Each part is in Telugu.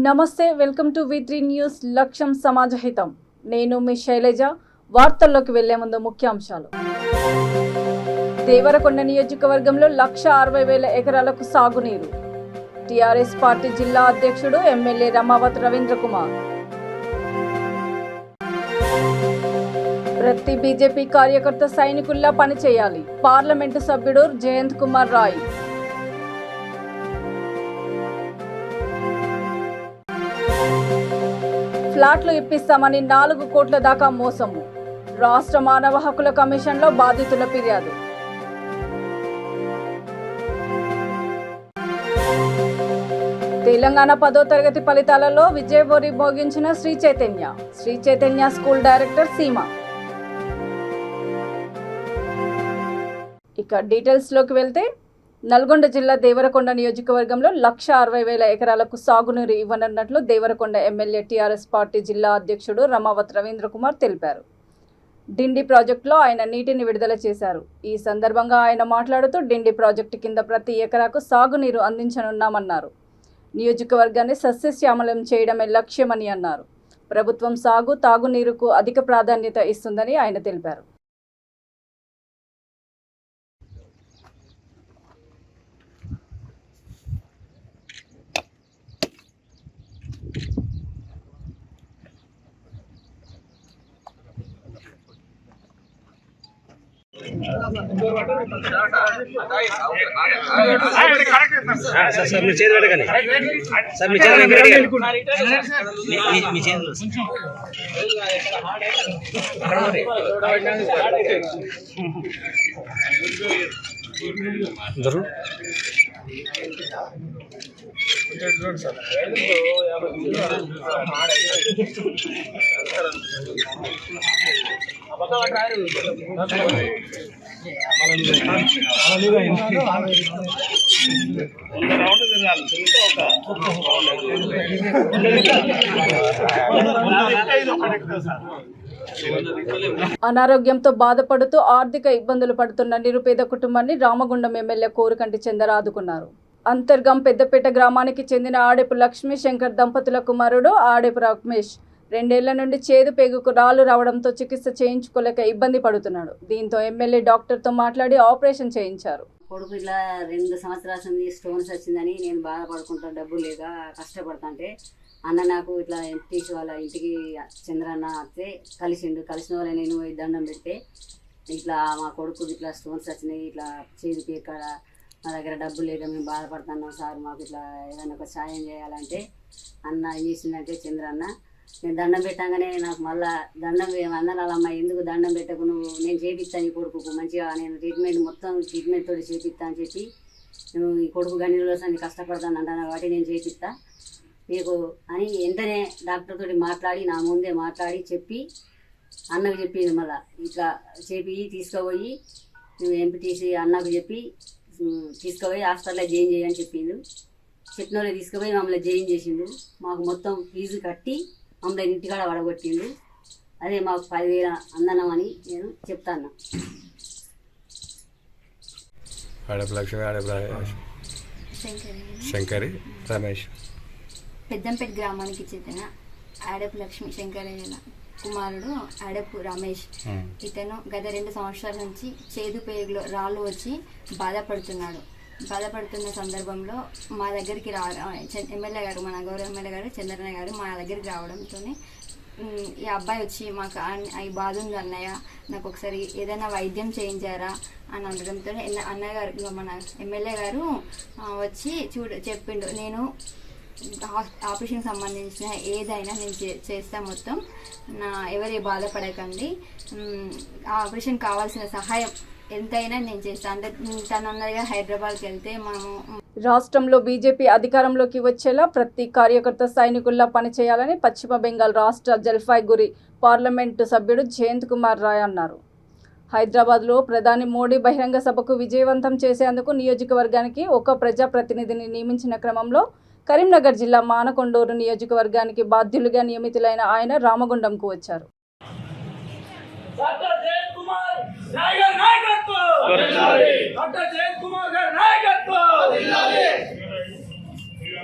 నమస్తే, వెల్కమ్ టు V3 న్యూస్. లక్ష్యం సమాజహితం. నేను మీ శైలజ. వార్తల్లోకి వెళ్లే ముందు ముఖ్యాంశాలు. దేవరకొండ నియోజకవర్గంలో 1,60,000 ఎకరాలకు సాగునీరు. టీఆర్ఎస్ పార్టీ జిల్లా అధ్యక్షుడు ఎమ్మెల్యే రమావత్ రవీంద్ర కుమార్. ప్రతి బీజేపీ కార్యకర్త సైనికుల్లా పనిచేయాలి. పార్లమెంటు సభ్యుడు జయంత్ కుమార్ రాయ్. ఫ్లాట్లు ఇప్పిస్తామని 4 కోట్ల దాకా మోసము. రాష్ట్ర మానవ హక్కుల కమిషన్లో బాధితుల ఫిర్యాదు. తెలంగాణ 10వ తరగతి ఫలితాలలో విజయవోరి మోగించిన శ్రీ చైతన్య స్కూల్ డైరెక్టర్ సీమ. ఇక డీటెయిల్స్లోకి వెళ్తే, నల్గొండ జిల్లా దేవరకొండ నియోజకవర్గంలో 1,60,000 ఎకరాలకు సాగునీరు ఇవ్వనున్నట్లు దేవరకొండ ఎమ్మెల్యే టీఆర్ఎస్ పార్టీ జిల్లా అధ్యక్షుడు రమావత్ రవీంద్ర కుమార్ తెలిపారు. డిండి ప్రాజెక్టులో ఆయన నీటిని విడుదల చేశారు. ఈ సందర్భంగా ఆయన మాట్లాడుతూ, డిండి ప్రాజెక్టు కింద ప్రతి ఎకరాకు సాగునీరు అందించనున్నామన్నారు. నియోజకవర్గాన్ని సస్యశ్యామలం చేయడమే లక్ష్యమని అన్నారు. ప్రభుత్వం సాగు, తాగునీరుకు అధిక ప్రాధాన్యత ఇస్తుందని ఆయన తెలిపారు. సార్ మీ చేతి పెట్టకండి. సార్ మీ చేతి మీ చేతులు జరుగు. అనారోగ్యంతో బాధపడుతూ ఆర్థిక ఇబ్బందులు పడుతున్న నిరుపేద కుటుంబాన్ని రామగుండం ఎమ్మెల్యే కోరుకంటి చందర్ ఆదుకున్నారు. అంతర్గం పెద్దపేట గ్రామానికి చెందిన ఆడేపు లక్ష్మీ శంకర్ దంపతుల కుమారుడు ఆడేపు రమేష్ 2 ఏళ్ల నుండి చేదు పేగుకు రాళ్లు రావడంతో చికిత్స చేయించుకోలేక ఇబ్బంది పడుతున్నాడు. దీంతో ఎమ్మెల్యే డాక్టర్తో మాట్లాడి ఆపరేషన్ చేయించారు. కొడుకు ఇట్లా 2 సంవత్సరాల నుండి స్టోన్స్ వచ్చిందని నేను బాధపడుకుంటా, డబ్బులు లేక కష్టపడుతుంటే అన్న నాకు ఇట్లా ఎంపీసీ వాళ్ళ ఇంటికి చంద్రన్న వస్తే కలిసిన వాళ్ళ నేను దండం పెడితే ఇట్లా మా కొడుకు ఇట్లా స్టోన్స్ వచ్చినాయి, ఇట్లా చేదు పేకాడ మా దగ్గర డబ్బులు లేక మేము బాధపడుతున్నాం సార్, మాకు ఇట్లా ఏదైనా ఒక సాయం చేయాలంటే అన్న ఏం చేసిందంటే, చంద్రన్న నేను దండం పెట్టగానే నాకు మళ్ళీ దండం అన్నరాలమ్మ ఎందుకు దండం పెట్టకు, నువ్వు నేను చేపిస్తాను ఈ కొడుకుకు మంచిగా, నేను ట్రీట్మెంట్ తోటి చేపిస్తా అని చెప్పి, నువ్వు ఈ కొడుకు గన్ని రోజులు కష్టపడతాను అంటాను కాబట్టి నేను చేపిస్తా మీకు అని వెంటనే డాక్టర్ తోటి మాట్లాడి నా ముందే మాట్లాడి చెప్పి అన్నకు చెప్పింది. మళ్ళీ ఇట్లా చెప్పి తీసుకుపోయి నువ్వు ఎంపీటీసీ అన్నకు చెప్పి తీసుకుపోయి హాస్పిటల్లో జాయిన్ చేయని చెప్పిండు. చెప్పిన వాళ్ళు తీసుకుపోయి మమ్మల్ని జాయిన్ చేసిండు. మాకు మొత్తం ఫీజు కట్టి మమ్మల్ని ఇంటికాడ పడగొట్టిండు. అదే మాకు 10,000 అందనమని నేను చెప్తాను. శంకరి రమేష్ పెద్దంపేట గ్రామానికి చెందిన ఆడపు లక్ష్మీ శంకరయ్య కుమారుడు ఆడపు రమేష్. ఇతను గత 2 సంవత్సరాల నుంచి చేదు పేగులో రాళ్ళు వచ్చి బాధపడుతున్న సందర్భంలో మా దగ్గరికి ఎమ్మెల్యే గారు, మన గౌరవ ఎమ్మెల్యే గారు చంద్రన్న గారు మా దగ్గరికి రావడంతో ఈ అబ్బాయి వచ్చి మాకు ఈ బాధ ఉంది అన్నయ్య, నాకు ఒకసారి ఏదైనా వైద్యం చేయించారా అని అనడంతో అన్నగారు మన ఎమ్మెల్యే గారు వచ్చి చెప్పిండు, నేను ఆపరేషన్కి సంబంధించిన ఏదైనా నేను చేస్తా, మొత్తం ఎవరి బాధపడకండి, ఆపరేషన్ కావాల్సిన సహాయం ఎంతైనా నేను చేస్తాను అంటే తను అన్నదిగా హైదరాబాద్కి వెళ్తే మనము. రాష్ట్రంలో బీజేపీ అధికారంలోకి వచ్చేలా ప్రతి కార్యకర్త సైనికుల్లా పనిచేయాలని పశ్చిమ బెంగాల్ రాష్ట్ర జల్పాయ్గురి పార్లమెంటు సభ్యుడు జయంత్ కుమార్ రాయ్ అన్నారు. హైదరాబాద్లో ప్రధాని మోడీ బహిరంగ సభకు విజయవంతం చేసేందుకు నియోజకవర్గానికి ఒక ప్రజాప్రతినిధిని నియమించిన క్రమంలో కరీంనగర్ జిల్లా మానకొండూరు నియోజకవర్గానికి బాధ్యులుగా నియమితులైన ఆయన రామగుండంకు వచ్చారు.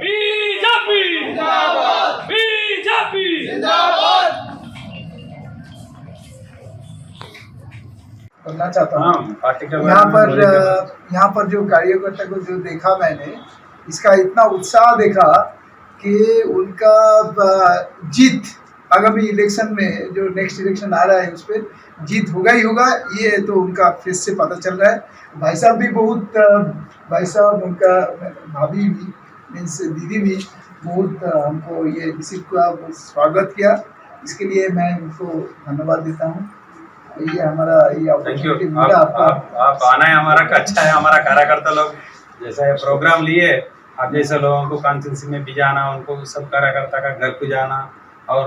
BJP करना चाहता हूँ। पार्टी के यहाँ पर जो कार्यकर्ता को जो देखा मैंने, इसका इतना उत्साह देखा कि उनका जीत आगामी इलेक्शन में, जो नेक्स्ट इलेक्शन आ रहा है उस पर जीत होगा ही होगा, ये तो उनका फेस से पता चल रहा है। भाई साहब भी बहुत, भाई साहब उनका भाभी भी मीन्स दीदी भी बहुत हमको ये रिसीव का स्वागत किया, इसके लिए मैं उनको धन्यवाद देता हूँ। ये हमारा ये थैंक यू। अपॉर्चुनिटी मिला आप आना है हमारा का अच्छा है। हमारा कार्यकर्ता लोग जैसा ये प्रोग्राम लिए, आप जैसे लोगों को कॉन्स्टिट्यूंसी में भी जाना, उनको सब कार्यकर्ता का घर को जाना और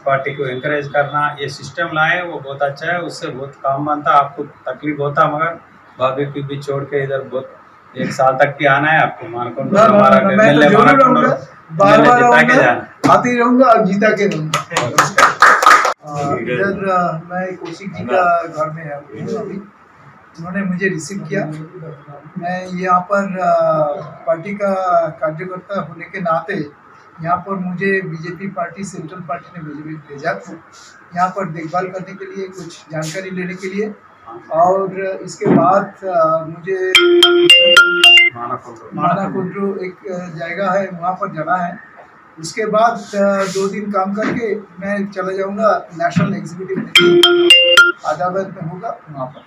पार्टी को एनकरेज करना, ये सिस्टम लाए वो बहुत अच्छा है। उससे बहुत काम बनता, आपको तकलीफ होता, मगर भाभी को भी छोड़ के इधर बहुत 1 साल तक की आना है आपको। मानकोंड हमारा मैं तो जरूर रहूँगा, बार-बार जाना, आते रहूँगा और जीता के रहूँगा। इधर मैं कौशिक जी का घर में हूँ अभी, उन्होंने मुझे रिसीव किया। मैं यहाँ पर पार्टी का कार्यकर्ता होने के नाते यहाँ पर मुझे बीजेपी पार्टी, सेंट्रल पार्टी ने भेजा यहाँ पर देखभाल करने के लिए, कुछ जानकारी लेने के लिए, और इसके बाद मुझे मानाकुंड्रू एक जगह है वहाँ पर जाना है। उसके बाद 2 दिन काम करके मैं चला जाऊँगा नेशनल एग्जीक्यूटिव मीटिंग आदिलाबाद में होगा, वहाँ पर।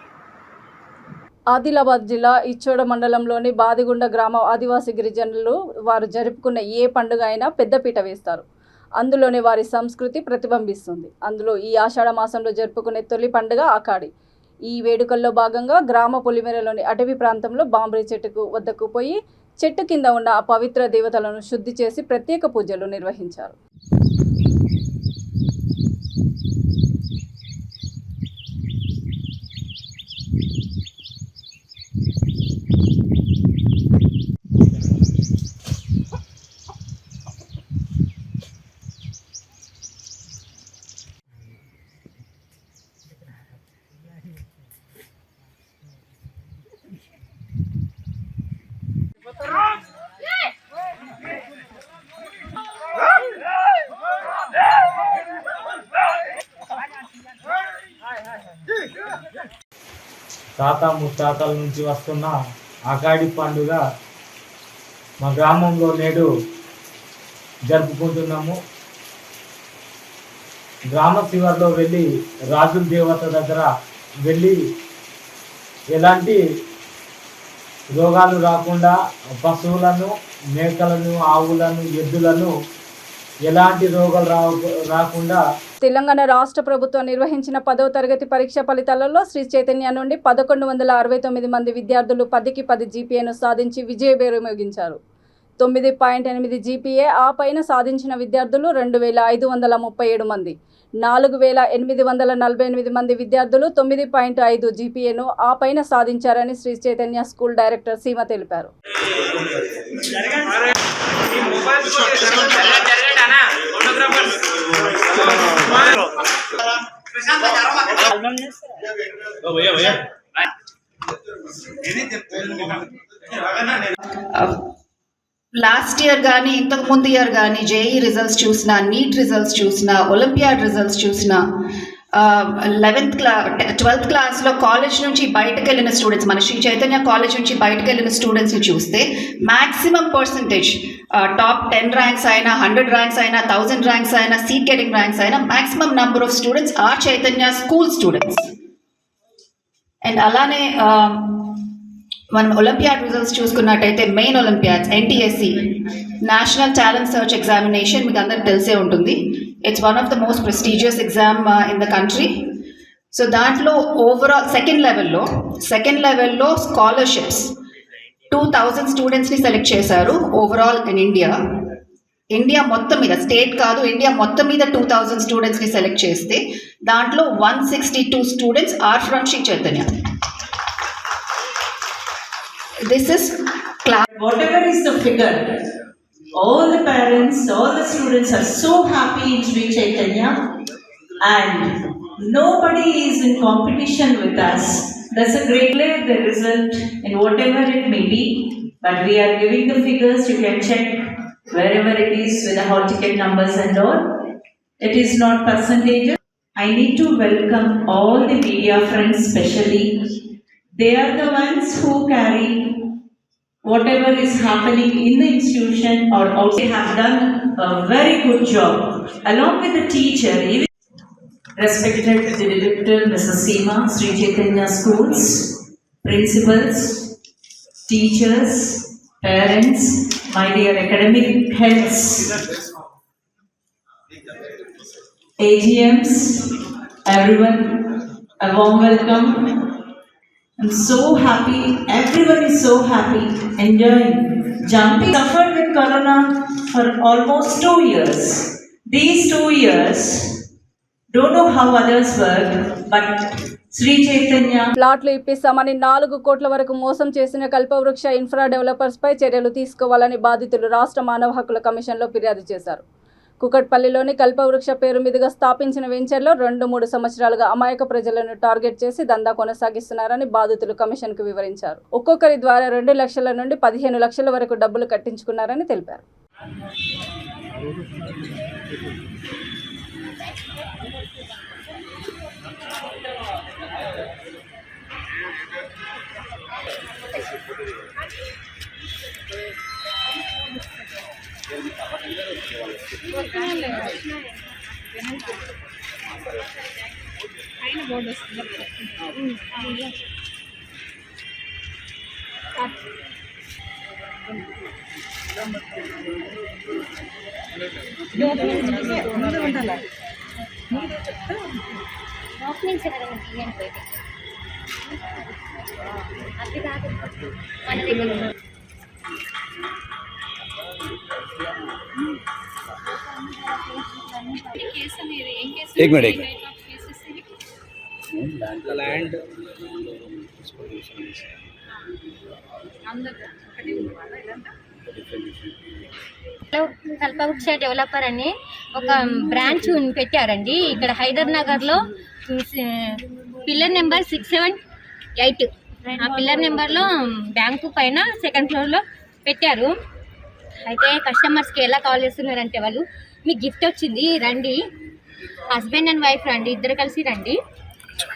ఆదిలాబాద్ జిల్లా ఇచ్చోడ మండలంలోని బాదిగుండ గ్రామ ఆదివాసీ గిరిజనులు వారు జరుపుకున్న ఏ పండుగ అయినా పెద్దపీట వేస్తారు. అందులోనే వారి సంస్కృతి ప్రతిబింబిస్తుంది. అందులో ఈ ఆషాఢ మాసంలో జరుపుకునే తొలి పండుగ ఆకాడి. ఈ వేడుకల్లో భాగంగా గ్రామ పొలిమేరలోని అటవీ ప్రాంతంలో బాంబ్రీ చెట్టుకు వద్దకు పోయి చెట్టు కింద ఉన్న ఆ పవిత్ర దేవతలను శుద్ధి చేసి ప్రత్యేక పూజలు నిర్వహించారు. తాత ముత్తాతల నుంచి వస్తున్న ఆకాడి పండుగ మా గ్రామంలో నేడు జరుపుకుంటున్నాము. గ్రామ శివార్లో వెళ్ళి రాజుల దేవత దగ్గర వెళ్ళి ఎలాంటి రోగాలు రాకుండా పశువులను, మేకలను, ఆవులను, ఎద్దులను ఎలాంటి రోగాలు రాకుండా తెలంగాణ రాష్ట్ర ప్రభుత్వం నిర్వహించిన 10వ తరగతి పరీక్ష ఫలితాలలో శ్రీ చైతన్య నుండి 1169 మంది విద్యార్థులు 10కి 10 జీపీఏను సాధించి విజయబేరి మోగించారు. 9.8 జీపీఏ ఆ పైన సాధించిన విద్యార్థులు 2537 మంది. 4848 మంది విద్యార్థులు 9.5 జీపీఏను ఆ పైన సాధించారని శ్రీ చైతన్య స్కూల్ డైరెక్టర్ సీమ తెలిపారు. లాస్ట్ ఇయర్ కానీ ఇంతకు ముందు ఇయర్ కానీ జేఈ రిజల్ట్స్ చూసినా, నీట్ రిజల్ట్స్ చూసినా, ఒలింపియాడ్ రిజల్ట్స్ చూసినా, 12th క్లాస్లో కాలేజ్ నుంచి బయటకు వెళ్ళిన స్టూడెంట్స్, మన శ్రీ చైతన్య కాలేజ్ నుంచి బయటకు వెళ్ళిన స్టూడెంట్స్ని చూస్తే మ్యాక్సిమం పర్సంటేజ్ టాప్ 10 ర్యాంక్స్ అయినా, 100 ర్యాంక్స్ అయినా, 1000 ర్యాంక్స్ అయినా, సీట్ గెటింగ్ ర్యాంక్స్ అయినా maximum number of students are Chaitanya school students. And అలానే మనం ఒలింపియాడ్ రిజల్ట్స్ చూసుకున్నట్టయితే main olympiads NTSE national talent search examination మీకు అందరికి తెలిసే ఉంటుంది. It's one of the most prestigious exam in the country. So దాంట్లో ఓవరాల్ సెకండ్ లెవెల్లో స్కాలర్షిప్స్ 2000 స్టూడెంట్స్ని సెలెక్ట్ చేశారు ఓవరాల్ ఇన్ ఇండియా మొత్తం మీద, స్టేట్ కాదు, ఇండియా మొత్తం మీద 2000 స్టూడెంట్స్ని సెలెక్ట్ చేస్తే దాంట్లో 162 students are from Shri Chaitanya. This is class. Whatever is the figure, all the parents, all the students are so happy in Sri Chaitanya, and nobody is in competition with us. That's a great way, the result, and whatever it may be, but we are giving the figures. You can check wherever it is with the hall ticket numbers and all. It is not percentages. I need to welcome all the media friends specially. They are the ones who carry whatever is happening in the institution or outside. They have done a very good job along with the teacher. Even respected the director, Mrs. Seema, Sri Chaitanya Schools, principals, teachers, parents, my dear academic heads, AGMs, everyone, a warm welcome. I'm so happy, everyone is so happy, enjoying, jumping. Suffered with Corona for almost 2 years. These 2 years, don't know how others worked, but Sri Chaitanya. ప్లాట్లు ఇప్పిస్తామని 4 కోట్ల వరకు మోసం చేసిన కల్పవృక్ష ఇన్ఫ్రా డెవలపర్స్ పై చర్యలు తీసుకోవాలని బాధితులు రాష్ట్ర మానవ హక్కుల కమిషన్లో ఫిర్యాదు చేశారు. కుకట్పల్లిలోని కల్పవృక్ష పేరు మీదుగా స్థాపించిన వెంచర్లో 2-3 సంవత్సరాలుగా అమాయక ప్రజలను టార్గెట్ చేసి దందా కొనసాగిస్తున్నారని బాధితులు కమిషన్కు వివరించారు. ఒక్కొక్కరి ద్వారా 2 లక్షల నుండి 15 లక్షల వరకు డబ్బులు కట్టించుకున్నారని తెలిపారు. एक मिनट लैंड కల్పవృక్ష డెవలపర్ అని ఒక బ్రాంచ్ పెట్టారండి ఇక్కడ హైదర్ నగర్లో. పిల్లర్ నెంబర్ 678 ఆ పిల్లర్ నెంబర్లో బ్యాంకు పైన 2nd ఫ్లోర్లో పెట్టారు. అయితే కస్టమర్స్కి ఎలా కాల్ చేస్తున్నారంటే వాళ్ళు మీకు గిఫ్ట్ వచ్చింది రండి, హస్బెండ్ అండ్ వైఫ్ రండి, ఇద్దరు కలిసి రండి,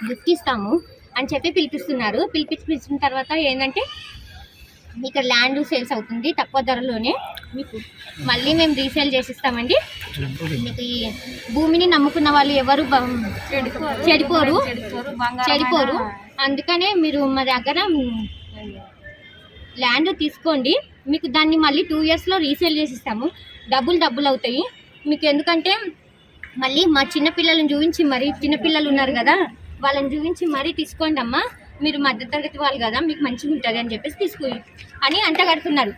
గిఫ్ట్ ఇస్తాము అని చెప్పి పిలిపిస్తున్నారు. పిలిపించిన తర్వాత ఏంటంటే ఇక్కడ ల్యాండ్ సేల్స్ అవుతుంది తక్కువ ధరలోనే, మీకు మళ్ళీ మేము రీసేల్ చేసిస్తామండి. మీకు ఈ భూమిని నమ్ముకున్న వాళ్ళు ఎవరు చెడిపోరు. అందుకనే మీరు మా దగ్గర ల్యాండ్ తీసుకోండి, మీకు దాన్ని మళ్ళీ 2 ఇయర్స్లో రీసేల్ చేసిస్తాము. డబ్బులు అవుతాయి మీకు. ఎందుకంటే మళ్ళీ మా చిన్నపిల్లలను చూపించి మరీ, చిన్నపిల్లలు ఉన్నారు కదా వాళ్ళని చూపించి మరీ తీసుకోండి అమ్మా, మీరు మధ్యతరగతి వాళ్ళు కదా మీకు మంచిగా ఉంటుంది అని చెప్పేసి తీసుకో అని అంటగడుతున్నారు.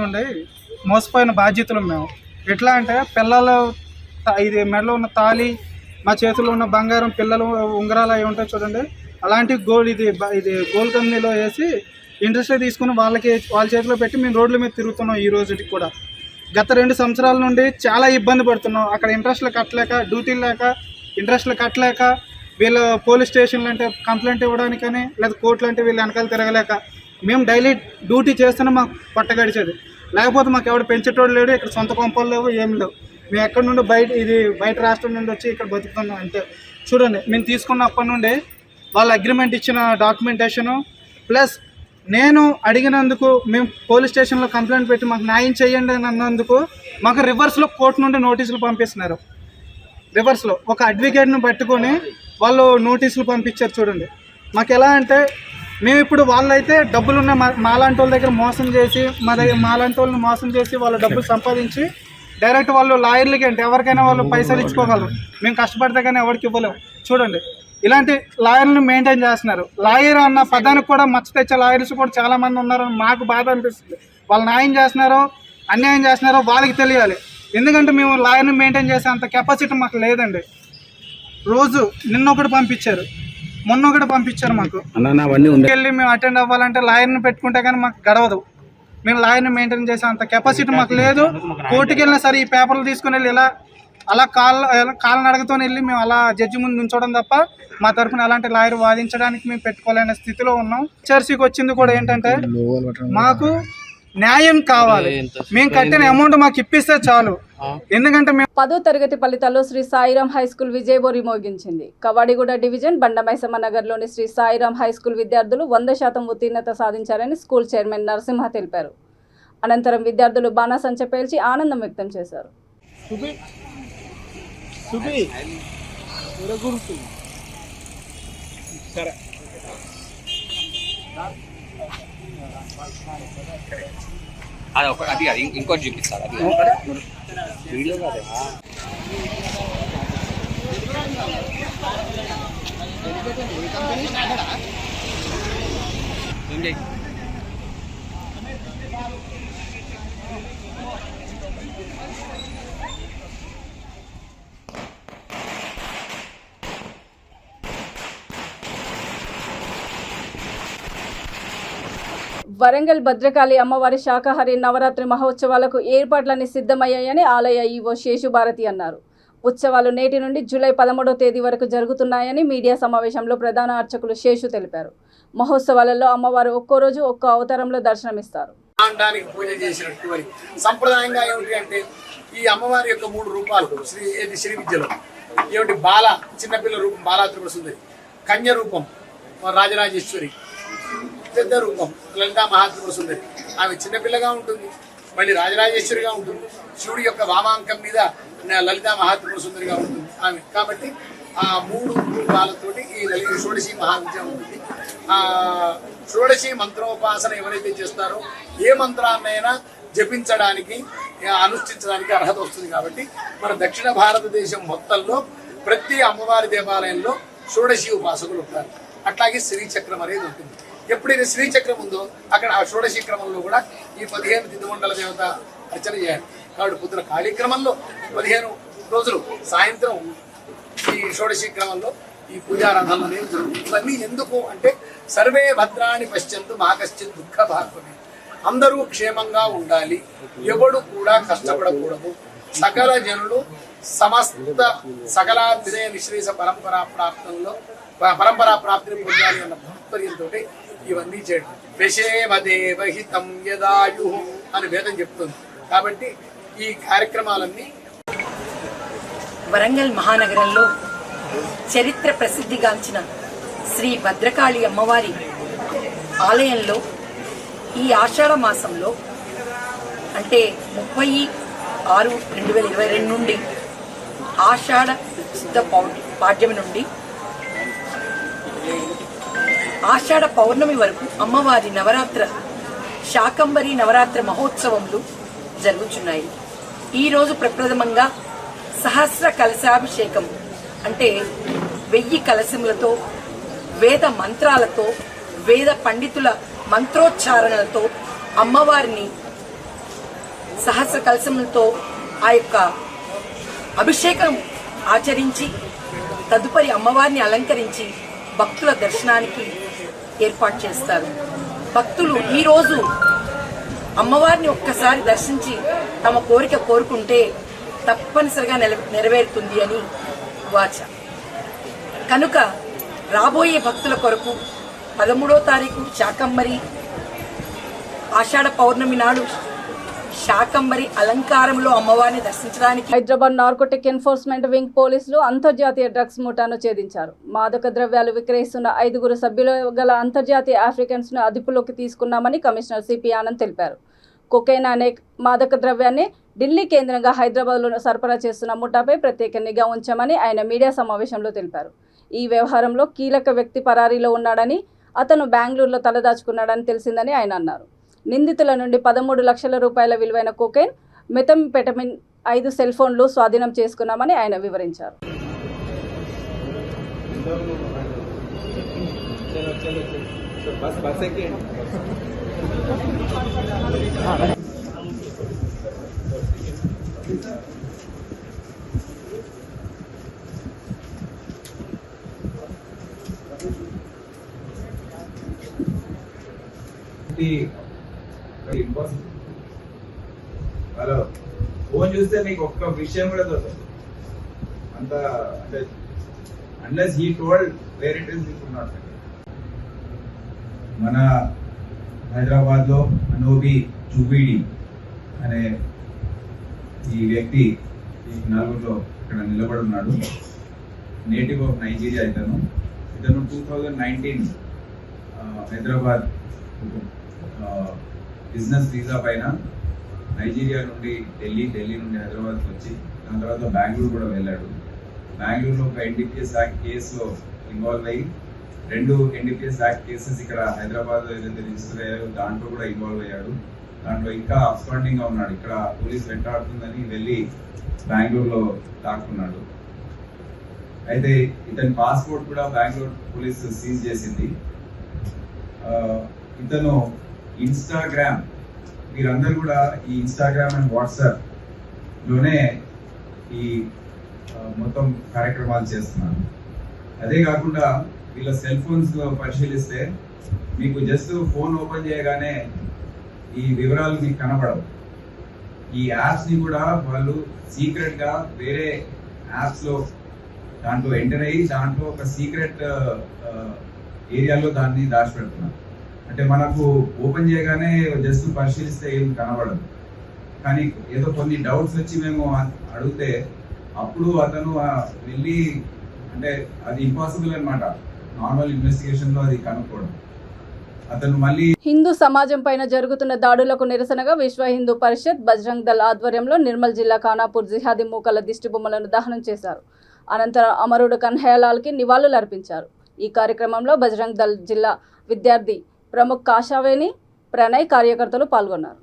నుండి మోసపోయిన బాధ్యతలు మేము. ఎట్లా అంటే పిల్లలు ఇది మెడలో ఉన్న తాళి, మా చేతిలో ఉన్న బంగారం, పిల్లలు ఉంగరాలు అవి ఉంటాయి చూడండి, అలాంటి గోల్డ్ ఇది గోల్డ్ కంపెనీలో వేసి ఇంట్రెస్ట్ తీసుకుని వాళ్ళ చేతిలో పెట్టి మేము రోడ్ల మీద తిరుగుతున్నాం. ఈ రోజుకి కూడా గత 2 సంవత్సరాల నుండి చాలా ఇబ్బంది పడుతున్నాం. అక్కడ ఇంట్రెస్ట్లు కట్టలేక, డ్యూటీలు లేక, ఇంట్రెస్ట్లు కట్టలేక, వీళ్ళు పోలీస్ స్టేషన్లు అంటే కంప్లైంట్ ఇవ్వడానికని, లేదా కోర్టులు అంటే వీళ్ళు వెనకాల తిరగలేక మేము డైలీ డ్యూటీ చేస్తేనే మాకు పట్ట గడిచేది. లేకపోతే మాకు ఎవడు పెంచేటోడు లేడు, ఇక్కడ సొంత కొంపలు లేవు, ఏమి లేవు. మేము ఎక్కడి నుండి బయట రాష్ట్రం నుండి వచ్చి ఇక్కడ బతుకుతున్నాం అంతే. చూడండి, మేము తీసుకున్నప్పటి నుండి వాళ్ళ అగ్రిమెంట్ ఇచ్చిన డాక్యుమెంటేషను ప్లస్ నేను అడిగినందుకు మేము పోలీస్ స్టేషన్లో కంప్లైంట్ పెట్టి మాకు న్యాయం చేయండి అని అన్నందుకు మాకు రివర్స్లో కోర్టు నుండి నోటీసులు పంపిస్తున్నారు. రివర్స్లో ఒక అడ్వకేట్ను పట్టుకొని వాళ్ళు నోటీసులు పంపించారు. చూడండి, మాకు ఎలా అంటే మేము ఇప్పుడు వాళ్ళైతే డబ్బులున్న మాలాంటి వాళ్ళ దగ్గర మోసం చేసి మాలాంటి వాళ్ళని మోసం చేసి వాళ్ళ డబ్బులు సంపాదించి డైరెక్ట్ వాళ్ళు లాయర్లకి అంటే ఎవరికైనా వాళ్ళు పైసలు ఇచ్చుకోగలరు. మేము కష్టపడితే కానీ ఎవరికి ఇవ్వలేము. చూడండి, ఇలాంటి లాయర్లను మెయింటైన్ చేస్తున్నారు. లాయర్ అన్న పదానికి కూడా మచ్చ తెచ్చే లాయర్స్ కూడా చాలామంది ఉన్నారు. మాకు బాధ అనిపిస్తుంది. వాళ్ళు న్యాయం చేస్తున్నారో అన్యాయం చేస్తున్నారో వాళ్ళకి తెలియాలి. ఎందుకంటే మేము లాయర్ని మెయింటైన్ చేసే అంత కెపాసిటీ మాకు లేదండి. రోజు నిన్నొకటి పంపించారు, మొన్నొకటి పంపించారు. మాకు వెళ్ళి మేము అటెండ్ అవ్వాలంటే లాయర్ని పెట్టుకుంటే కానీ మాకు గడవదు. మేము లాయర్ని మెయింటైన్ చేసే అంత కెపాసిటీ మాకు లేదు. కోర్టుకి వెళ్ళినా సరే ఈ పేపర్లు తీసుకుని వెళ్ళి అలా కాళ్ళ నడకతో వెళ్ళి మేము అలా జడ్జి ముందు ఉంచడం తప్ప మా తరఫున అలాంటి లాయర్ వాదించడానికి మేము పెట్టుకోలేని స్థితిలో ఉన్నాం. హెచ్ఆర్సీకి వచ్చింది కూడా ఏంటంటే మాకు న్యాయం కావాలి. మేము కట్టిన అమౌంట్ మాకు ఇప్పిస్తే చాలు. ఎందుకంటే మేము 10వ తరగతి ఫలితాల్లో శ్రీ సాయిరాం హై స్కూల్ విజయబోరి మోగించింది. కవాడిగూడ డివిజన్ బండమైసమ్మ నగర్లోని శ్రీ సాయిరాం హై స్కూల్ విద్యార్థులు 100% ఉత్తీర్ణత సాధించారని స్కూల్ చైర్మన్ నరసింహ తెలిపారు. అనంతరం విద్యార్థులు బాణాసంచ పేల్చి ఆనందం వ్యక్తం చేశారు. అది ఇంకోటి చూపిస్తారు. అది వీడియో కాదే. వరంగల్ భద్రకాళి అమ్మవారి శాకాహారి నవరాత్రి మహోత్సవాలకు ఏర్పాట్లన్నీ సిద్ధమయ్యాయని ఆలయ ఈవో శేషుభారతి అన్నారు. ఉత్సవాలు నేటి నుండి జూలై 13వ తేదీ వరకు జరుగుతున్నాయని మీడియా సమావేశంలో ప్రధాన అర్చకులు శేషు తెలిపారు. మహోత్సవాలలో అమ్మవారు ఒక్కో రోజు ఒక్కో అవతారంలో దర్శనమిస్తారు. పూజ చేసినటువంటి సంప్రదాయంగా ఏమిటి అంటే ఈ అమ్మవారి యొక్క 3 రూపాలు శ్రీ విద్యలో ఏమిటి బాల చిన్నపిల్ల రూపం బాలా త్రిపుర సుందరి, కన్య రూపం రాజరాజేశ్వరి, పెద్ద రూపం లలితా మహాత్రిపుర సుందరి. ఆమె చిన్నపిల్లగా ఉంటుంది, మళ్ళీ రాజరాజేశ్వరిగా ఉంటుంది. శివుడి యొక్క వామాంకం మీద లలితా మహాత్రిపుర సుందరిగా ఉంటుంది ఆమె. కాబట్టి ఆ 3 రూపాలతోటి ఈ షోడశి మహావిద్య ఉంటుంది. షోడశి మంత్రోపాసన ఎవరైతే చేస్తారో ఏ మంత్రాన్నైనా జపించడానికి అనుష్ఠించడానికి అర్హత వస్తుంది. కాబట్టి మన దక్షిణ భారతదేశం మొత్తంలో ప్రతి అమ్మవారి దేవాలయంలో షోడశి ఉపాసకులు ఉంటారు. అట్లాగే శ్రీచక్రం అనేది ఉంటుంది. ఎప్పుడైతే శ్రీచక్రం ఉందో అక్కడ ఆ షోడశి క్రమంలో కూడా ఈ 15 దిద్దుమండల దేవత అర్చన చేయాలి. కాబట్టి పొద్దున కాళీక్రమంలో 15 రోజులు సాయంత్రం ఈ షోడశి క్రమంలో ఈ పూజారాధనలు అనేవి జరుగుతుంది. ఇవన్నీ ఎందుకు అంటే సర్వే భద్రాన్ని పశ్చంతు మాకశ్చిత్ దుఃఖ భాగ్యమే. అందరూ క్షేమంగా ఉండాలి, ఎవడు కూడా కష్టపడకూడదు, సకల జనులు సమస్త సకలాభ్యుదయ నిశ్రేష పరంపరా ప్రాప్తిని పొందాలి అన్న తాత్పర్యంతో ఇవన్నీ చేయడం. విషేమదేవహితం యదాయు అని వేదం చెప్తుంది. కాబట్టి ఈ కార్యక్రమాలన్నీ వరంగల్ మహానగరంలో చరిత్ర ప్రసిద్ధిగాంచిన శ్రీ భద్రకాళి అమ్మవారి ఆలయంలో ఈ ఆషాఢ మాసంలో అంటే 30/6/2022 నుండి ఆషాఢ శుద్ధ పాడ్యమి నుండి ఆషాఢ పౌర్ణమి వరకు అమ్మవారి శాకంబరి నవరాత్రి మహోత్సవములు జరుగుతున్నాయి. ఈరోజు ప్రప్రథమంగా సహస్ర కలశాభిషేకం అంటే 1000 కలశములతో వేద మంత్రాలతో వేద పండితుల మంత్రోచ్చారణలతో అమ్మవారిని సహస్ర కలశములతో ఆ యొక్క అభిషేకం ఆచరించి తదుపరి అమ్మవారిని అలంకరించి భక్తుల దర్శనానికి ఏర్పాటు చేస్తారు. భక్తులు ఈరోజు అమ్మవారిని ఒక్కసారి దర్శించి తమ కోరిక కోరుకుంటే తప్పనిసరిగా నెరవేరుతుంది అని వాచ. కనుక రాబోయే భక్తుల కొరకు 13వ తారీఖు శాకంబరి ఆషాఢ పౌర్ణమి నాడు శాకంబరి అలంకారంలో అమ్మవారిని దర్శించడానికి హైదరాబాద్ నార్కోటిక్ ఎన్ఫోర్స్మెంట్ వింగ్ పోలీసులు అంతర్జాతీయ డ్రగ్స్ ముఠాను ఛేదించారు. మాదక ద్రవ్యాలు విక్రయిస్తున్న 5 సభ్యులు గల అంతర్జాతీయ ఆఫ్రికన్స్ ను అదుపులోకి తీసుకున్నామని కమిషనర్ సిపి ఆనంద్ తెలిపారు. కొకైన్ అనే మాదక ద్రవ్యాన్ని ఢిల్లీ కేంద్రంగా హైదరాబాద్లో సరఫరా చేస్తున్న ముఠాపై ప్రత్యేక నిఘా ఉంచామని ఆయన మీడియా సమావేశంలో తెలిపారు. ఈ వ్యవహారంలో కీలక వ్యక్తి పరారీలో ఉన్నాడని, అతను బెంగళూరులో తలదాచుకున్నాడని తెలిసిందని ఆయన అన్నారు. నిందితుల నుండి 13 లక్షల రూపాయల విలువైన కోకైన్, మెథంపెటమిన్, 5 సెల్ ఫోన్లు స్వాధీనం చేసుకున్నామని ఆయన వివరించారు. హలో, ఫోన్ చూస్తే నీకు ఒక్క విషయం కూడా దొరకదు. అంత అంటే unless he told where it is not. మన హైదరాబాద్ లో అనోబి చూపిడి అనే ఈ వ్యక్తి ఈ నలుగురిలో ఇక్కడ నిలబడి ఉన్నాడు. నేటివ్ ఆఫ్ నైజీరియా ఇతను 2019 హైదరాబాద్ బిజినెస్ వీసా పైన నైజీరియా నుండి ఢిల్లీ నుండి హైదరాబాద్కి వచ్చి దాని తర్వాత బెంగళూరు కూడా వెళ్ళాడు. బెంగళూరులో ఒక NDPS యాక్ట్ కేసులో ఇన్వాల్వ్ అయ్యి 2 NDPS యాక్ట్ కేసెస్ ఇక్కడ హైదరాబాద్ ఏదైతే రిజిస్టర్ అయ్యారో దాంట్లో కూడా ఇన్వాల్వ్ అయ్యాడు. దాంట్లో ఇంకా అబ్స్కాండింగ్ గా ఉన్నాడు. ఇక్కడ పోలీస్ వెంటాడుతుందని వెళ్ళి బెంగళూరులో దాక్కున్నాడు. అయితే ఇతని పాస్పోర్ట్ కూడా బెంగళూరు పోలీస్ సీజ్ చేసింది. ఇతను ఇన్స్టాగ్రామ్, మీరందరూ కూడా ఈ ఇన్స్టాగ్రామ్ అండ్ వాట్సాప్ లోనే ఈ మొత్తం కార్యక్రమాలు చేస్తున్నారు. అదే కాకుండా వీళ్ళ సెల్ ఫోన్స్ పరిశీలిస్తే మీకు జస్ట్ ఫోన్ ఓపెన్ చేయగానే ఈ వివరాలు మీకు కనబడవు. ఈ యాప్స్ ని కూడా వాళ్ళు సీక్రెట్ గా వేరే యాప్స్ లో దాంట్లో ఎంటర్ అయ్యి దాంట్లో ఒక సీక్రెట్ ఏరియాలో దాన్ని దాచిపెడుతున్నారు. అంటే మనకు ఓపెన్ చేయగానే జస్ట్ పరిశీలిస్తే ఏం కనబడదు, కానీ ఏదో కొన్ని డౌట్స్ వచ్చి మేము అడిగితే అప్పుడు అతను వెళ్ళి, అంటే అది ఇంపాసిబుల్ అన్నమాట నార్మల్ ఇన్వెస్టిగేషన్ లో అది కనుక్కోవడం. అతను మళ్ళీ హిందూ సమాజం పైన జరుగుతున్న దాడులకు నిరసనగా విశ్వ హిందూ పరిషత్ బజరంగ్ దళ్ ఆధ్వర్యంలో నిర్మల్ జిల్లా ఖానాపూర్ జిహాదీ మూకల దిష్టి బొమ్మలను దహనం చేశారు. అనంతరం అమరుడు కన్హయ్యలాల్కి నివాళులు అర్పించారు. ఈ కార్యక్రమంలో బజరంగ్ దళ్ జిల్లా విద్యార్థి ప్రముఖ్ కాషావేని, ప్రణయ్ కార్యకర్తలు పాల్గొన్నారు.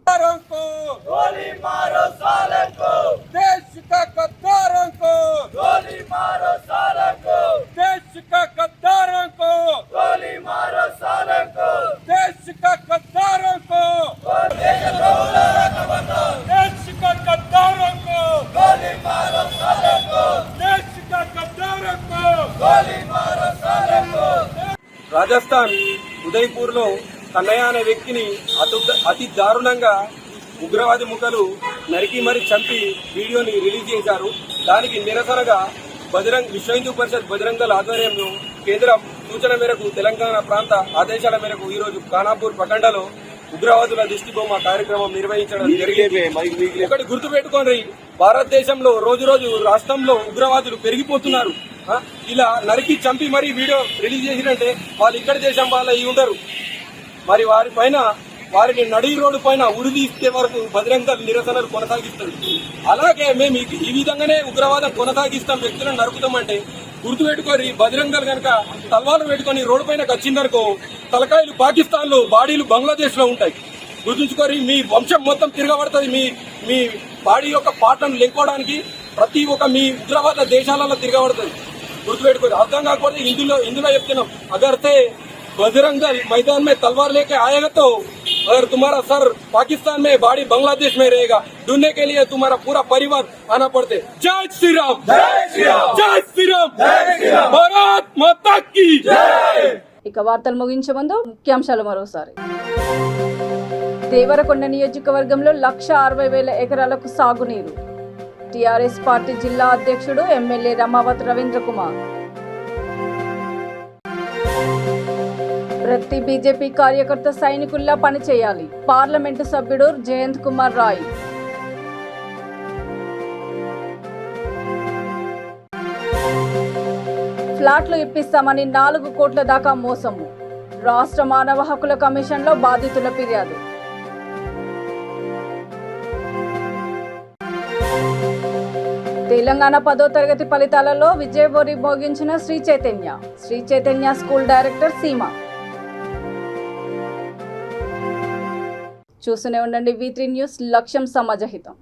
రాజస్థాన్ ఉదయ్పూర్ లో కన్నయ్య అనే వ్యక్తిని అతి దారుణంగా ఉగ్రవాది ముఖలు నరికి మరి చంపి వీడియోని రిలీజ్ చేశారు. దానికి నిరసనగా విశ్వ హిందూ పరిషత్ బజరంగ్ దళ్ ఆధ్వర్యంలో కేంద్ర సూచన మేరకు తెలంగాణ ప్రాంత ఆదేశాల మేరకు ఈరోజు ఖానాపూర్ పకండలో ఉగ్రవాదుల దిష్టి బొమ్మ కార్యక్రమం నిర్వహించడం జరిగింది. ఒకటి గుర్తుపెట్టుకోండి, భారతదేశంలో రోజు రోజు రాష్ట్రంలో ఉగ్రవాదులు పెరిగిపోతున్నారు. ఇలా నరికి చంపి మరీ వీడియో రిలీజ్ చేసినంటే వాళ్ళు ఇక్కడ దేశం వాళ్ళ అయి ఉండరు. మరి వారిని నడి రోడ్డు పైన ఉరిదీస్తే వరకు బజరంగ్ దళ్ నిరసనలు కొనసాగిస్తారు. అలాగే మేము ఈ విధంగానే ఉగ్రవాదం కొనసాగిస్తాం, వ్యక్తులను నరుకుతామంటే గుర్తుపెట్టుకొని బజరంగ్ దళ్ కనుక తల్వాలు పెట్టుకొని రోడ్డు పైన వచ్చిందనుకో తలకాయలు పాకిస్తాన్ లో, బాడీలు బంగ్లాదేశ్ లో ఉంటాయి. గుర్తుంచుకొని మీ వంశం మొత్తం తిరగబడుతుంది. మీ బాడీ యొక్క పాటను లెక్కోవడానికి ప్రతి ఒక్క మీ ఉగ్రవాద దేశాలలో తిరగబడుతుంది. గుర్తుపెట్టుకోండి. అర్థం కాకపోతే ఇందులో చెప్తున్నాం, అగర్తే बजरंग दल मैदान में तलवार लेके आएगा तो अगर तुम्हारा सर पाकिस्तान में बॉडी बांग्लादेश में रहेगा, ढूंढने के लिए तुम्हारा पूरा परिवार आना पड़ते. जय श्री राम, जय श्री राम, जय श्री राम, जय श्री राम, भारत माता की जय. ఇక వార్తలు ముగించే ముందు ముఖ్యాంశాలు మరోసారి. దేవరకొండ నియోజకవర్గంలో 1,60,000 ఎకరాలకు సాగునీరు. టీఆర్ఎస్ పార్టీ జిల్లా అధ్యక్షుడు ఎమ్మెల్యే రమావత్ రవీంద్ర కుమార్. ప్రతి బీజేపీ కార్యకర్త సైనికుల్లా పనిచేయాలి. పార్లమెంటు సభ్యుడు జయంత్ కుమార్ రాయ్. ఫ్లాట్లు ఇప్పిస్తామని 4 కోట్ల దాకా మోసము. రాష్ట్ర మానవ హక్కుల కమిషన్లో బాధితుల ఫిర్యాదు. తెలంగాణ 10వ తరగతి ఫలితాలలో విజయబోరి మోగించిన శ్రీ చైతన్య స్కూల్ డైరెక్టర్ సీమ. చూస్తూనే ఉండండి V3 న్యూస్, లక్ష్యం సమాజహితం.